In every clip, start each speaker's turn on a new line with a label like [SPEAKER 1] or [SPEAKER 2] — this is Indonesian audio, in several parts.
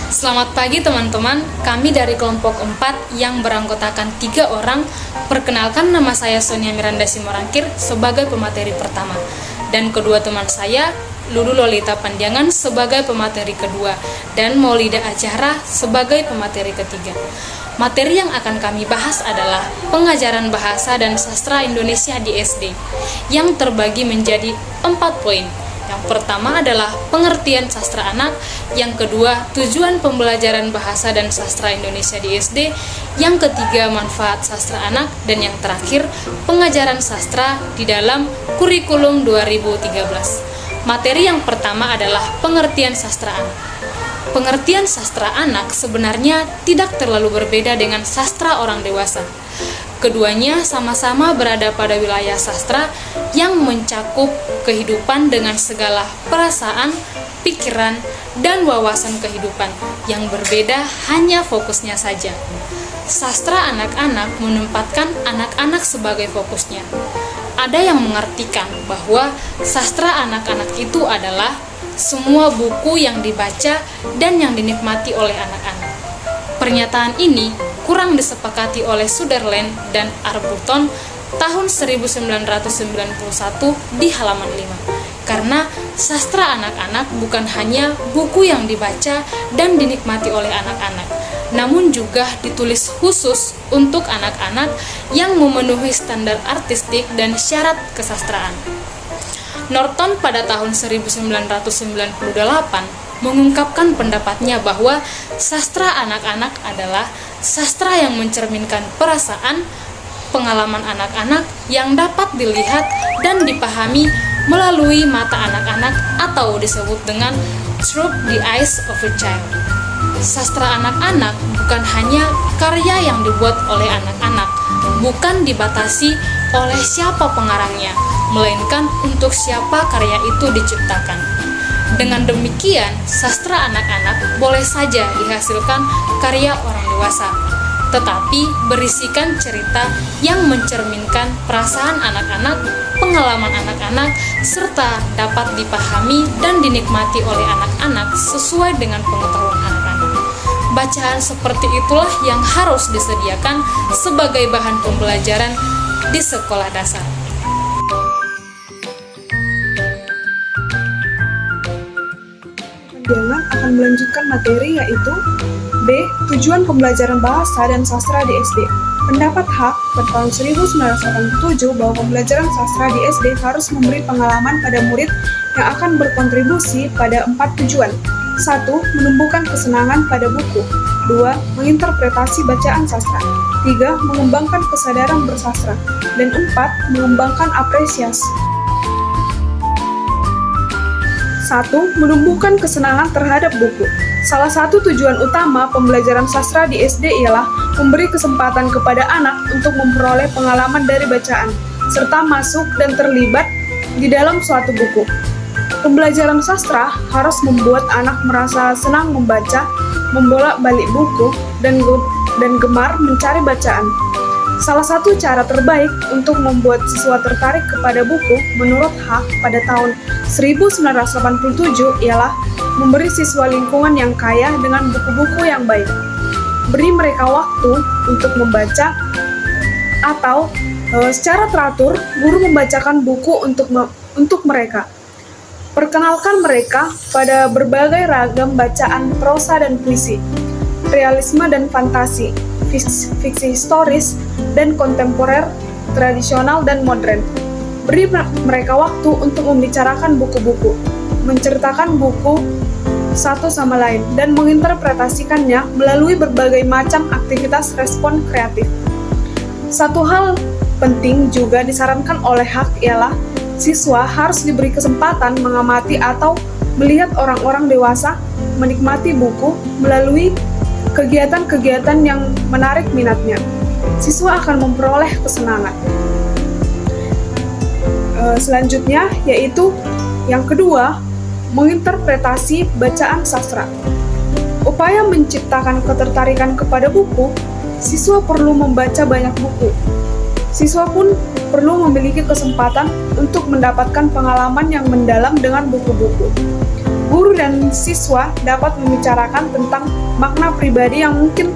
[SPEAKER 1] Selamat pagi teman-teman, kami dari kelompok 4 yang beranggotakan 3 orang. Perkenalkan, nama saya Sonia Miranda Simorangkir sebagai pemateri pertama, dan kedua teman saya, Lulu Lolita Panjangan sebagai pemateri kedua, dan Maulida Acara sebagai pemateri ketiga. Materi yang akan kami bahas adalah pengajaran bahasa dan sastra Indonesia di SD, yang terbagi menjadi 4 poin. Yang pertama adalah pengertian sastra anak, yang kedua tujuan pembelajaran bahasa dan sastra Indonesia di SD, yang ketiga manfaat sastra anak, dan yang terakhir pengajaran sastra di dalam kurikulum 2013. Materi yang pertama adalah pengertian sastra anak. Pengertian sastra anak sebenarnya tidak terlalu berbeda dengan sastra orang dewasa. Keduanya sama-sama berada pada wilayah sastra yang mencakup kehidupan dengan segala perasaan, pikiran, dan wawasan kehidupan yang berbeda, hanya fokusnya saja. Sastra anak-anak menempatkan anak-anak sebagai fokusnya. Ada yang mengartikan bahwa sastra anak-anak itu adalah semua buku yang dibaca dan yang dinikmati oleh anak-anak. Pernyataan ini kurang disepakati oleh Sutherland dan Arbuton tahun 1991 di halaman 5. Karena sastra anak-anak bukan hanya buku yang dibaca dan dinikmati oleh anak-anak, namun juga ditulis khusus untuk anak-anak yang memenuhi standar artistik dan syarat kesastraan. Norton pada tahun 1998 mengungkapkan pendapatnya bahwa sastra anak-anak adalah sastra yang mencerminkan perasaan, pengalaman anak-anak yang dapat dilihat dan dipahami melalui mata anak-anak, atau disebut dengan through the eyes of a child. Sastra anak-anak bukan hanya karya yang dibuat oleh anak-anak, bukan dibatasi oleh siapa pengarangnya, melainkan untuk siapa karya itu diciptakan. Dengan demikian, sastra anak-anak boleh saja dihasilkan karya orang dewasa, tetapi berisikan cerita yang mencerminkan perasaan anak-anak, pengalaman anak-anak, serta dapat dipahami dan dinikmati oleh anak-anak sesuai dengan pengetahuan anak-anak. Bacaan seperti itulah yang harus disediakan sebagai bahan pembelajaran di sekolah dasar.
[SPEAKER 2] Panjangan akan melanjutkan materi, yaitu B. Tujuan pembelajaran bahasa dan sastra di SD. Pendapat H. Pada tahun 1987 bahwa pembelajaran sastra di SD harus memberi pengalaman pada murid yang akan berkontribusi pada 4 tujuan. 1. Menumbuhkan kesenangan pada buku. 2. Menginterpretasi bacaan sastra. 3. Mengembangkan kesadaran bersastra. Dan 4. Mengembangkan apresiasi. 1. Menumbuhkan kesenangan terhadap buku. Salah satu tujuan utama pembelajaran sastra di SD ialah memberi kesempatan kepada anak untuk memperoleh pengalaman dari bacaan, serta masuk dan terlibat di dalam suatu buku. Pembelajaran sastra harus membuat anak merasa senang membaca, membolak-balik buku, dan gemar mencari bacaan. Salah satu cara terbaik untuk membuat siswa tertarik kepada buku menurut H pada tahun 1987 ialah memberi siswa lingkungan yang kaya dengan buku-buku yang baik. Beri mereka waktu untuk membaca, atau secara teratur guru membacakan buku untuk mereka. Perkenalkan mereka pada berbagai ragam bacaan prosa dan puisi, realisme dan fantasi, fiksi historis dan kontemporer, tradisional dan modern. Beri mereka waktu untuk membicarakan buku-buku, menceritakan buku satu sama lain, dan menginterpretasikannya melalui berbagai macam aktivitas respon kreatif. Satu hal penting juga disarankan oleh Hak ialah siswa harus diberi kesempatan mengamati atau melihat orang-orang dewasa menikmati buku melalui kegiatan-kegiatan yang menarik minatnya. Siswa akan memperoleh kesenangan. Selanjutnya yaitu yang kedua, menginterpretasi bacaan sastra. Upaya menciptakan ketertarikan kepada buku, siswa perlu membaca banyak buku. Siswa pun perlu memiliki kesempatan untuk mendapatkan pengalaman yang mendalam dengan buku-buku. guru dan siswa dapat membicarakan tentang makna pribadi yang mungkin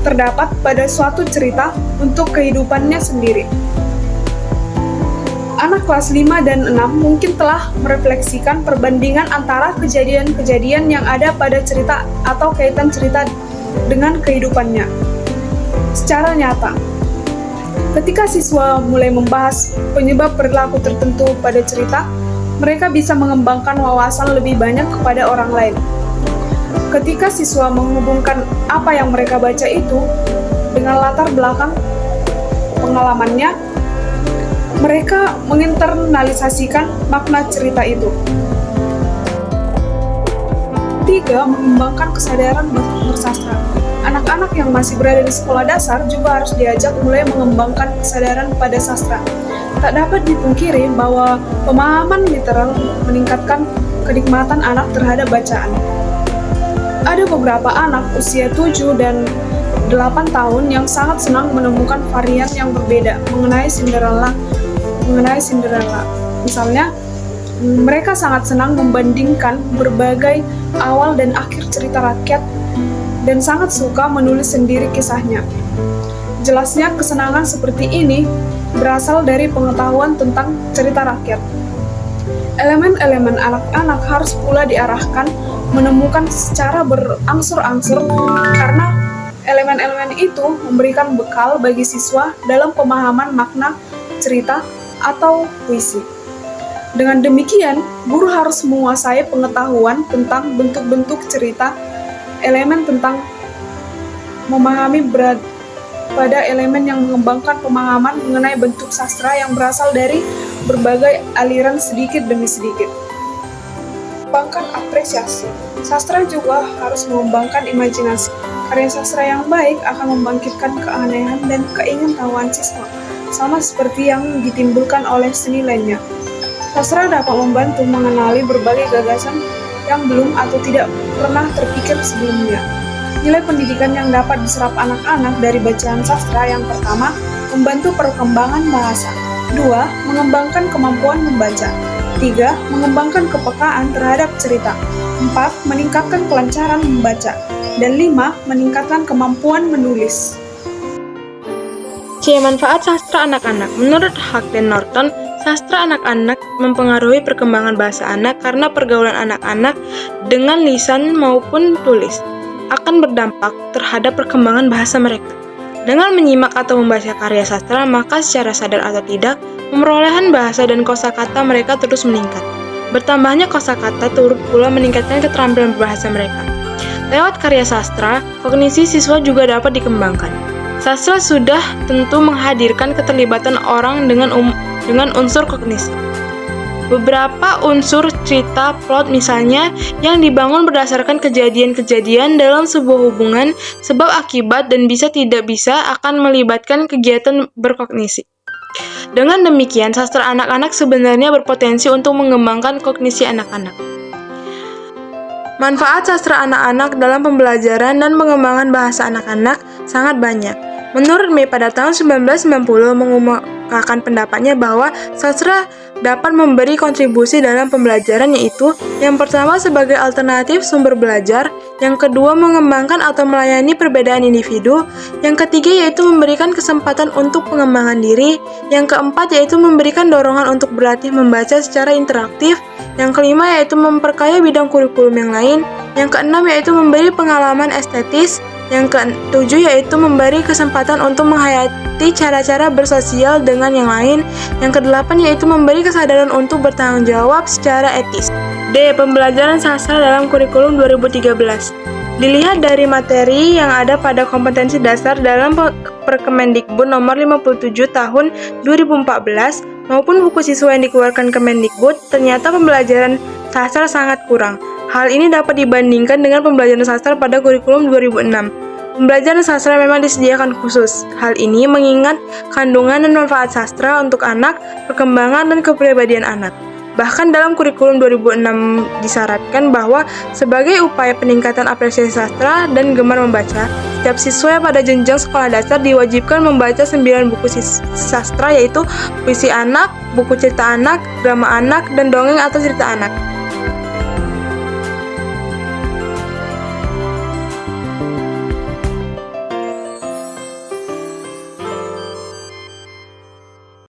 [SPEAKER 2] terdapat pada suatu cerita untuk kehidupannya sendiri. Anak kelas 5 dan 6 mungkin telah merefleksikan perbandingan antara kejadian-kejadian yang ada pada cerita atau kaitan cerita dengan kehidupannya secara nyata. Ketika siswa mulai membahas penyebab perilaku tertentu pada cerita, mereka bisa mengembangkan wawasan lebih banyak kepada orang lain. Ketika siswa menghubungkan apa yang mereka baca itu dengan latar belakang pengalamannya, mereka menginternalisasikan makna cerita itu. 3. Mengembangkan kesadaran bersastra. Anak-anak yang masih berada di sekolah dasar juga harus diajak mulai mengembangkan kesadaran pada sastra. Tak dapat dipungkiri bahwa pemahaman literal meningkatkan kenikmatan anak terhadap bacaan. Ada beberapa anak usia 7 dan 8 tahun yang sangat senang menemukan varian yang berbeda mengenai Cinderella. Misalnya, mereka sangat senang membandingkan berbagai awal dan akhir cerita rakyat dan sangat suka menulis sendiri kisahnya. Jelasnya kesenangan seperti ini berasal dari pengetahuan tentang cerita rakyat. Elemen-elemen anak-anak harus pula diarahkan menemukan secara berangsur-angsur karena elemen-elemen itu memberikan bekal bagi siswa dalam pemahaman makna cerita atau puisi. Dengan demikian, guru harus menguasai pengetahuan tentang bentuk-bentuk cerita, elemen tentang memahami berat pada elemen yang mengembangkan pemahaman mengenai bentuk sastra yang berasal dari berbagai aliran sedikit demi sedikit. Mengembangkan apresiasi. Sastra juga harus mengembangkan imajinasi. Karya sastra yang baik akan membangkitkan keanehan dan keingintahuan siswa, sama seperti yang ditimbulkan oleh seni lainnya. Sastra dapat membantu mengenali berbagai gagasan yang belum atau tidak pernah terpikir sebelumnya. Nilai pendidikan yang dapat diserap anak-anak dari bacaan sastra yang pertama, membantu perkembangan bahasa. 2. Mengembangkan kemampuan membaca. 3. Mengembangkan kepekaan terhadap cerita. 4. Meningkatkan kelancaran membaca. Dan 5. Meningkatkan kemampuan menulis.
[SPEAKER 3] Manfaat sastra anak-anak. Menurut Hack dan Norton, sastra anak-anak mempengaruhi perkembangan bahasa anak karena pergaulan anak-anak dengan lisan maupun tulis akan berdampak terhadap perkembangan bahasa mereka. Dengan menyimak atau membaca karya sastra, maka secara sadar atau tidak, pemerolehan bahasa dan kosakata mereka terus meningkat. Bertambahnya kosakata turut pula meningkatkan keterampilan berbahasa mereka. Lewat karya sastra, kognisi siswa juga dapat dikembangkan. Sastra sudah tentu menghadirkan keterlibatan orang dengan unsur kognisi. Beberapa unsur cerita plot misalnya yang dibangun berdasarkan kejadian-kejadian dalam sebuah hubungan sebab akibat dan bisa tidak bisa akan melibatkan kegiatan berkognisi. Dengan demikian, sastra anak-anak sebenarnya berpotensi untuk mengembangkan kognisi anak-anak. Manfaat sastra anak-anak dalam pembelajaran dan pengembangan bahasa anak-anak sangat banyak. Menurut May pada tahun 1990 mengumumkan pendapatnya bahwa sastra dapat memberi kontribusi dalam pembelajaran, yaitu yang pertama sebagai alternatif sumber belajar, yang kedua mengembangkan atau melayani perbedaan individu, yang ketiga yaitu memberikan kesempatan untuk pengembangan diri, yang keempat yaitu memberikan dorongan untuk berlatih membaca secara interaktif, yang kelima yaitu memperkaya bidang kurikulum yang lain, yang keenam yaitu memberi pengalaman estetis, yang ketujuh yaitu memberi kesempatan untuk menghayati cara-cara bersosial dengan yang lain. Yang kedelapan yaitu memberi kesadaran untuk bertanggung jawab secara etis. D. Pembelajaran sastra dalam kurikulum 2013. Dilihat dari materi yang ada pada kompetensi dasar dalam Perkemendikbud nomor 57 tahun 2014 maupun buku siswa yang dikeluarkan Kemendikbud, ternyata pembelajaran sastra sangat kurang. Hal ini dapat dibandingkan dengan pembelajaran sastra pada kurikulum 2006. Pembelajaran sastra memang disediakan khusus. Hal ini mengingat kandungan dan manfaat sastra untuk anak, perkembangan dan kepribadian anak. Bahkan dalam kurikulum 2006 disyaratkan bahwa sebagai upaya peningkatan apresiasi sastra dan gemar membaca, setiap siswa pada jenjang sekolah dasar diwajibkan membaca 9 buku sastra, yaitu puisi anak, buku cerita anak, drama anak, dan dongeng atau cerita anak.